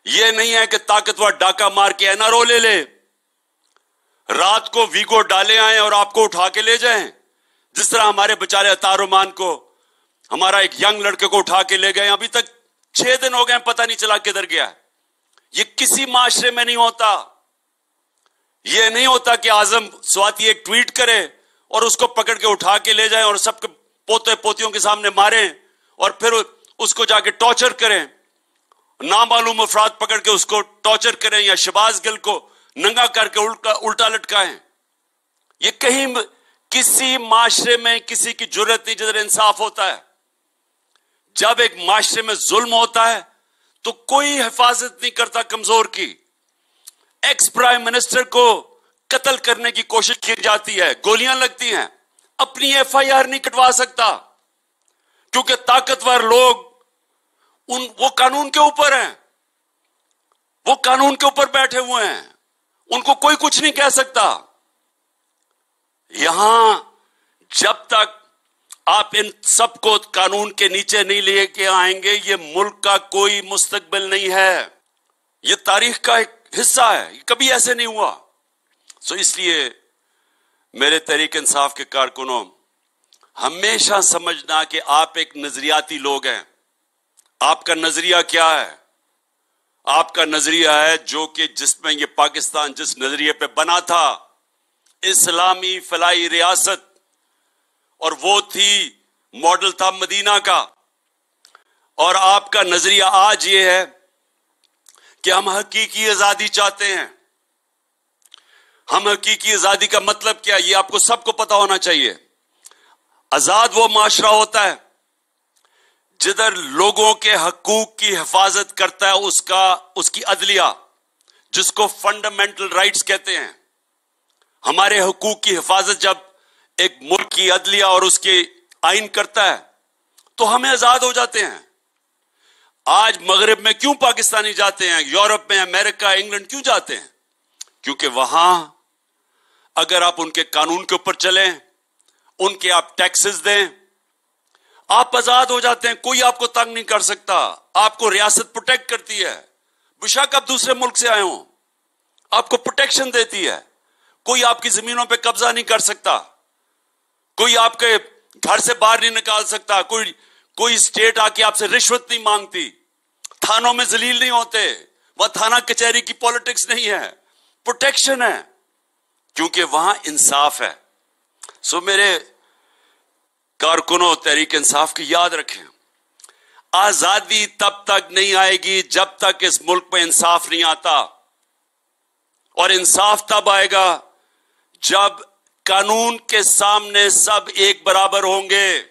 یہ نہیں ہے کہ طاقتور ڈاکہ مار کے NRO لے لے, رات کو ویگو ڈالے آئیں اور آپ کو اٹھا کے لے جائیں, جس طرح ہمارے بیچارے عطار رحمان کو, ہمارا ایک ینگ لڑکے کو اٹھا کے لے گئے, ابھی تک 6 دن ہو گئے پتہ نہیں چلا کدھر گیا. یہ کسی معاشرے میں نہیں ہوتا. یہ نہیں ہوتا کہ اعظم سواتی ایک ٹویٹ کرے اور اس کو پکڑ کے اٹھا کے لے جائیں اور سب کے پوتے پوتیوں کے سامنے ماریں اور پھر اس کو جا کے ٹارچر کریں, نامعلوم افراد پکڑ کے اس کو ٹارچر کریں, یا شہباز گل کو ننگا کر کے الٹا لٹکائیں. یہ کہیں کسی معاشرے میں کسی کی جرت نہیں جدھر انصاف ہوتا ہے. جب ایک معاشرے میں ظلم ہوتا ہے تو کوئی حفاظت نہیں کرتا کمزور کی. ایکس پرائم منسٹر کو قتل کرنے کی کوشش کی جاتی ہے, گولیاں لگتی ہیں, اپنی FIR نہیں کٹوا سکتا کیونکہ طاقتور لوگ وہ قانون کے اوپر ہیں, وہ قانون کے اوپر بیٹھے ہوئے ہیں, ان کو کوئی کچھ نہیں کہہ سکتا. یہاں جب تک آپ ان سب کو قانون کے نیچے نہیں لے کے آئیں گے, یہ ملک کا کوئی مستقبل نہیں ہے. یہ تاریخ کا ایک حصہ ہے, یہ کبھی ایسے نہیں ہوا. اس لیے میرے تحریک انصاف کے کارکنوں, ہمیشہ سمجھنا کہ آپ ایک نظریاتی لوگ ہیں. آپ کا نظریہ کیا ہے؟ آپ کا نظریہ ہے جو کہ جس میں یہ پاکستان جس نظریے پہ بنا تھا, اسلامی فلاحی ریاست, اور وہ تھی ماڈل تھا مدینہ کا. اور آپ کا نظریہ آج یہ ہے کہ ہم حقیقی آزادی چاہتے ہیں. ہم حقیقی آزادی کا مطلب کیا, یہ آپ کو سب کو پتا ہونا چاہیے. آزاد وہ معاشرہ ہوتا ہے جدھر لوگوں کے حقوق کی حفاظت کرتا ہے اس کی عدلیہ, جس کو فنڈامنٹل رائٹس کہتے ہیں. ہمارے حقوق کی حفاظت جب ایک ملک کی عدلیہ اور اس کے آئین کرتا ہے تو ہمیں آزاد ہو جاتے ہیں. آج مغرب میں کیوں پاکستانی جاتے ہیں, یورپ میں, امریکہ, انگلینڈ کیوں جاتے ہیں؟ کیونکہ وہاں اگر آپ ان کے قانون کے اوپر چلیں, ان کے آپ ٹیکسز دیں, آپ آزاد ہو جاتے ہیں. کوئی آپ کو تنگ نہیں کر سکتا, آپ کو ریاست پروٹیکٹ کرتی ہے. بشک آپ دوسرے ملک سے آئے ہوں, آپ کو پروٹیکشن دیتی ہے. کوئی آپ کی زمینوں پہ قبضہ نہیں کر سکتا, کوئی آپ کے گھر سے باہر نہیں نکال سکتا, کوئی اسٹیٹ آ کے آپ سے رشوت نہیں مانگتی, تھانوں میں ذلیل نہیں ہوتے. وہ تھانہ کچہری کی پالیٹکس نہیں ہے, پروٹیکشن ہے, کیونکہ وہاں انصاف ہے. میرے کارکنوں تحریک انصاف کی یاد رکھیں, آزادی تب تک نہیں آئے گی جب تک اس ملک میں انصاف نہیں آتا. اور انصاف تب آئے گا جب قانون کے سامنے سب ایک برابر ہوں گے.